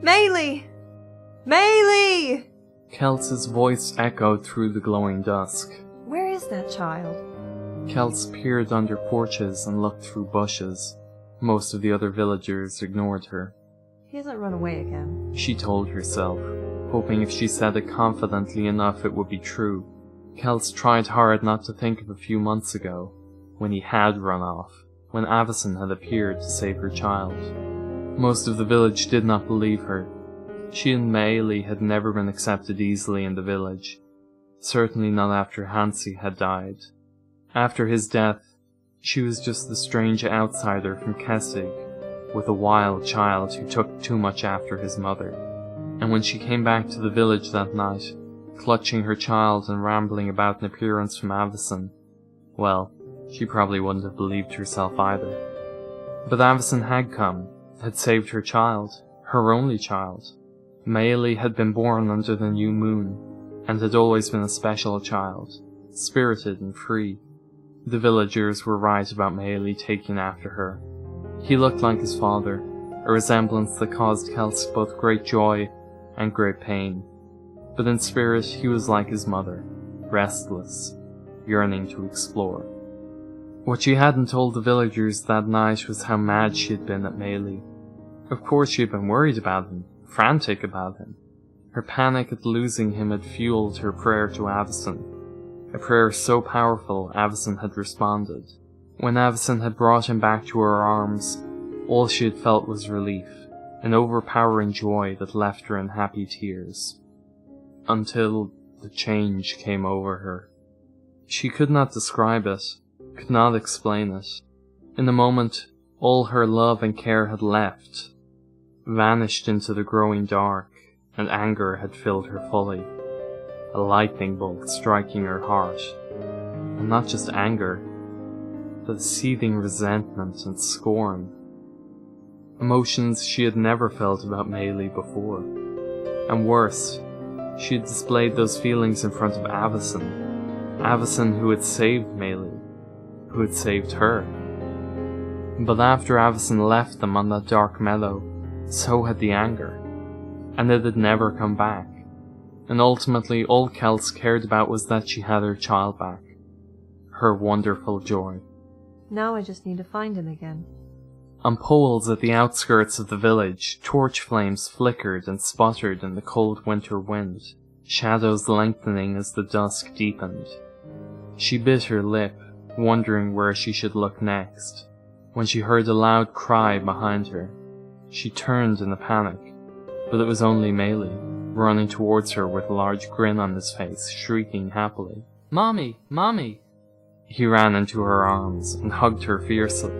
Maylie! Maylie! Kel's voice echoed through the glowing dusk. Where is that child? Kels peered under porches and looked through bushes. Most of the other villagers ignored her. He hasn't run away again, she told herself, hoping if she said it confidently enough it would be true. Kels tried hard not to think of a few months ago, when he had run off, when Avacyn had appeared to save her child. Most of the village did not believe her. She and Maylie had never been accepted easily in the village, certainly not after Hansi had died. After his death, she was just the strange outsider from Kessig, with a wild child who took too much after his mother. And when she came back to the village that night, clutching her child and rambling about an appearance from Avacyn, well, she probably wouldn't have believed herself either. But Avacyn had come, had saved her child, her only child. Maylie had been born under the new moon, and had always been a special child, spirited and free. The villagers were right about Maylie taking after her. He looked like his father, a resemblance that caused Kels both great joy and great pain. But in spirit he was like his mother, restless, yearning to explore. What she hadn't told the villagers that night was how mad she had been at Maylie. Of course she had been worried about him, frantic about him. Her panic at losing him had fueled her prayer to Avacyn. A prayer so powerful Avacyn had responded. When Avacyn had brought him back to her arms, all she had felt was relief, an overpowering joy that left her in happy tears. Until the change came over her. She could not describe it, could not explain it. In a moment, all her love and care had left, vanished into the growing dark, and anger had filled her fully. A lightning bolt striking her heart. And not just anger, but seething resentment and scorn. Emotions she had never felt about Maylie before. And worse, she had displayed those feelings in front of Avacyn. Avacyn who had saved Maylie, who had saved her. But after Avacyn left them on that dark meadow, so had the anger. And it had never come back. And ultimately all Kels cared about was that she had her child back. Her wonderful joy. Now I just need to find him again. On poles at the outskirts of the village, torch flames flickered and sputtered in the cold winter wind, shadows lengthening as the dusk deepened. She bit her lip, wondering where she should look next, when she heard a loud cry behind her. She turned in a panic, but it was only Maylie, running towards her with a large grin on his face, shrieking happily. "Mommy! Mommy!" He ran into her arms and hugged her fiercely,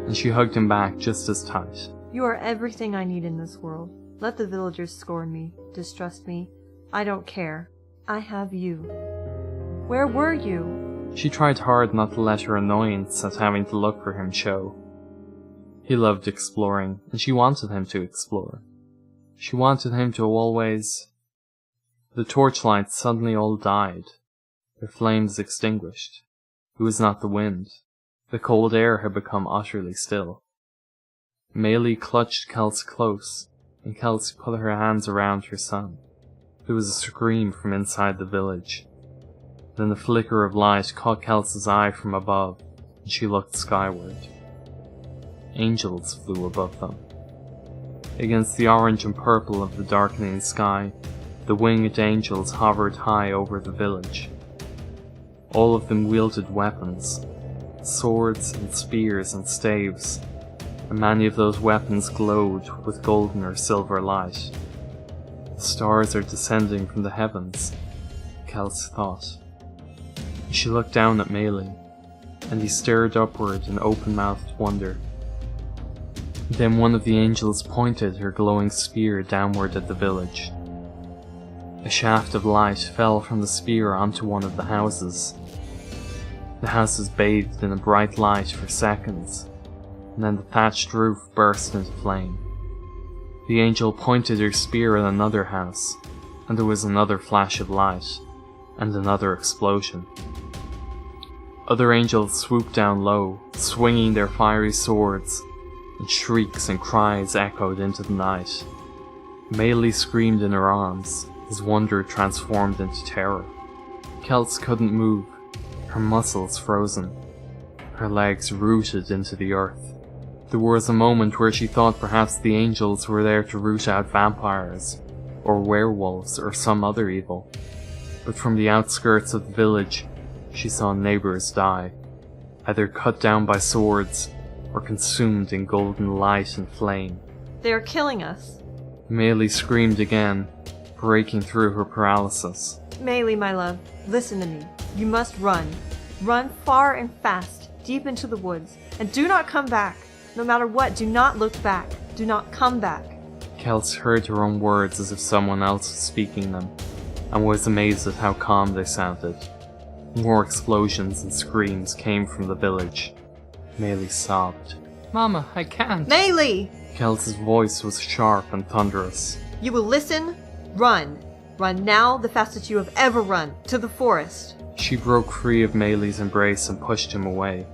and she hugged him back just as tight. You are everything I need in this world. Let the villagers scorn me, distrust me. I don't care. I have you. Where were you? She tried hard not to let her annoyance at having to look for him show. He loved exploring, and she wanted him to explore. She wanted him to always... The torchlights suddenly all died, their flames extinguished. It was not the wind. The cold air had become utterly still. Maylie clutched Kels close, and Kels put her hands around her son. There was a scream from inside the village. Then the flicker of light caught Kels's eye from above, and she looked skyward. Angels flew above them. Against the orange and purple of the darkening sky, the winged angels hovered high over the village. All of them wielded weapons, swords and spears and staves, and many of those weapons glowed with golden or silver light. The stars are descending from the heavens, Kels thought. She looked down at Maylie, and he stared upward in open-mouthed wonder. Then one of the angels pointed her glowing spear downward at the village. A shaft of light fell from the spear onto one of the houses. The house was bathed in a bright light for seconds, and then the thatched roof burst into flame. The angel pointed her spear at another house, and there was another flash of light, and another explosion. Other angels swooped down low, swinging their fiery swords, and shrieks and cries echoed into the night. Melee screamed in her arms, his wonder transformed into terror. Kels couldn't move, her muscles frozen, her legs rooted into the earth. There was a moment where she thought perhaps the angels were there to root out vampires, or werewolves, or some other evil. But from the outskirts of the village, she saw neighbors die, either cut down by swords, or consumed in golden light and flame. They are killing us. Melee screamed again, breaking through her paralysis. Melee, my love, listen to me. You must run. Run far and fast, deep into the woods, and do not come back. No matter what, do not look back. Do not come back. Kels heard her own words as if someone else was speaking them, and was amazed at how calm they sounded. More explosions and screams came from the village. Melee sobbed. Mama, I can't. Melee! Kels's voice was sharp and thunderous. You will listen? Run. Run now the fastest you have ever run, to the forest. She broke free of Melee's embrace and pushed him away.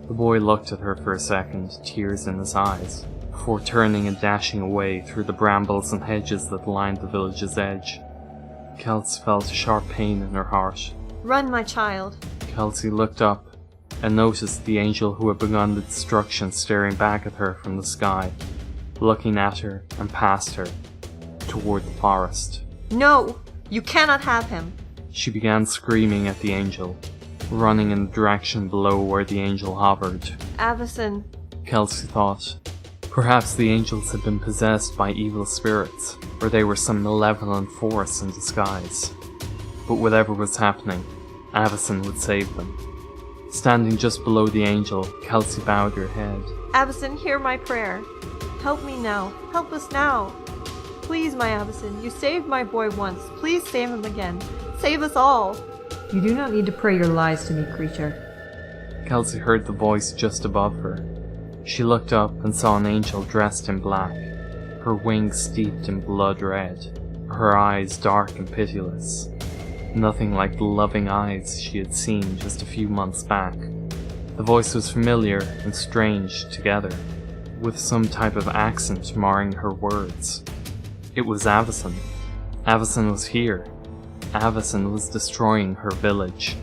The boy looked at her for a second, tears in his eyes, before turning and dashing away through the brambles and hedges that lined the village's edge. Kels felt a sharp pain in her heart. Run, my child. Kelsey looked up and noticed the angel who had begun the destruction staring back at her from the sky, looking at her and past her, toward the forest. No! You cannot have him! She began screaming at the angel, running in the direction below where the angel hovered. Avacyn. Kelsey thought. Perhaps the angels had been possessed by evil spirits, or they were some malevolent force in disguise. But whatever was happening, Avacyn would save them. Standing just below the angel, Kelsey bowed her head. Avacyn, hear my prayer. Help me now. Help us now. Please, my Avacyn, you saved my boy once. Please save him again. Save us all. You do not need to pray your lies to me, creature. Kelsey heard the voice just above her. She looked up and saw an angel dressed in black, her wings steeped in blood red, her eyes dark and pitiless. Nothing like the loving eyes she had seen just a few months back. The voice was familiar and strange together, with some type of accent marring her words. It was Avacyn. Avacyn was here. Avacyn was destroying her village.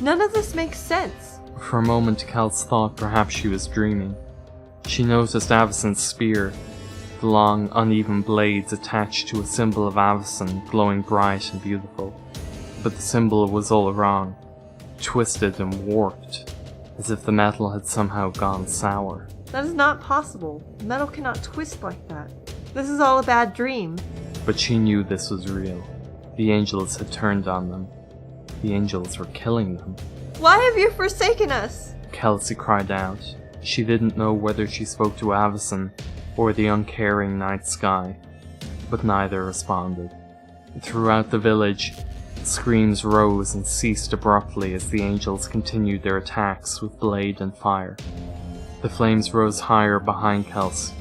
None of this makes sense. For a moment, Kels thought perhaps she was dreaming. She noticed Avacyn's spear, the long, uneven blades attached to a symbol of Avacyn glowing bright and beautiful. But the symbol was all wrong, twisted and warped, as if the metal had somehow gone sour. That is not possible. Metal cannot twist like that. This is all a bad dream. But she knew this was real. The angels had turned on them. The angels were killing them. Why have you forsaken us? Kelsey cried out. She didn't know whether she spoke to Avacyn or the uncaring night sky, but neither responded. Throughout the village, screams rose and ceased abruptly as the angels continued their attacks with blade and fire. The flames rose higher behind Kelsey,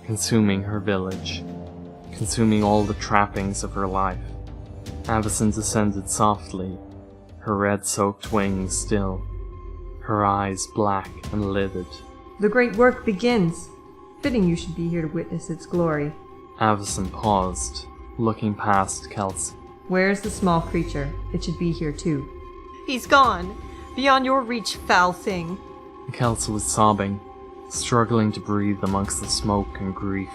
consuming her village, consuming all the trappings of her life. Avacyn descended softly, her red-soaked wings still, her eyes black and lidded. The great work begins. Fitting you should be here to witness its glory. Avacyn paused, looking past Kelsey. Where is the small creature? It should be here too. He's gone. Beyond your reach, foul thing. Kelsey was sobbing, struggling to breathe amongst the smoke and grief.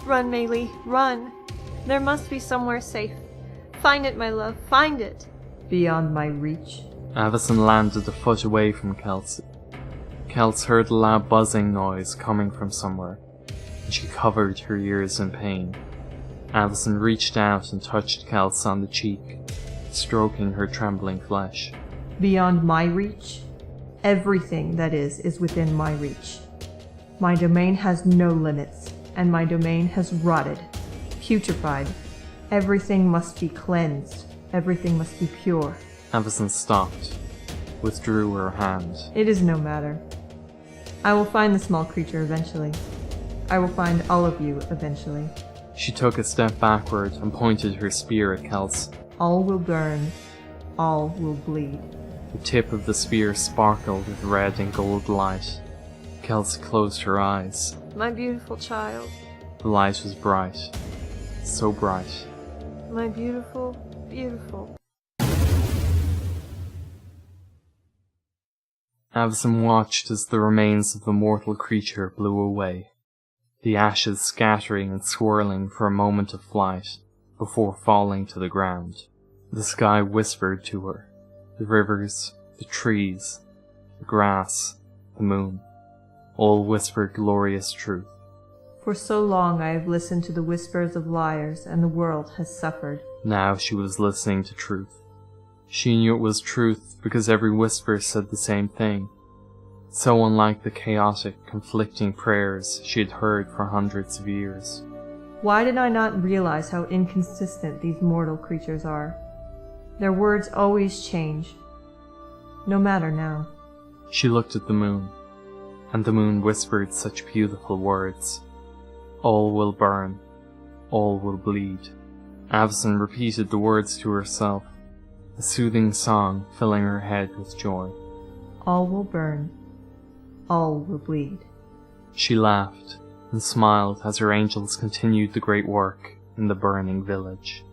Run, Melee, run. There must be somewhere safe. Find it, my love, find it. Beyond my reach. Avacyn landed a foot away from Kelsey. Kelsey heard a loud buzzing noise coming from somewhere, and she covered her ears in pain. Avacyn reached out and touched Kelsey on the cheek, stroking her trembling flesh. Beyond my reach? Everything, that is within my reach. My domain has no limits, and my domain has rotted, putrefied. Everything must be cleansed. Everything must be pure. Avacyn stopped, withdrew her hand. It is no matter. I will find the small creature eventually. I will find all of you eventually. She took a step backward and pointed her spear at Kelsey. All will burn. All will bleed. The tip of the spear sparkled with red and gold light. Kelsey closed her eyes. My beautiful child. The light was bright, so bright. My beautiful, beautiful. Avacyn watched as the remains of the mortal creature blew away, the ashes scattering and swirling for a moment of flight before falling to the ground. The sky whispered to her, the rivers, the trees, the grass, the moon, all whispered glorious truth. For so long I have listened to the whispers of liars, and the world has suffered. Now she was listening to truth. She knew it was truth because every whisper said the same thing, so unlike the chaotic, conflicting prayers she had heard for hundreds of years. Why did I not realize how inconsistent these mortal creatures are? Their words always change. No matter now. She looked at the moon, and the moon whispered such beautiful words. All will burn, all will bleed. Avacyn repeated the words to herself, a soothing song filling her head with joy. All will burn, all will bleed. She laughed and smiled as her angels continued the great work in the burning village.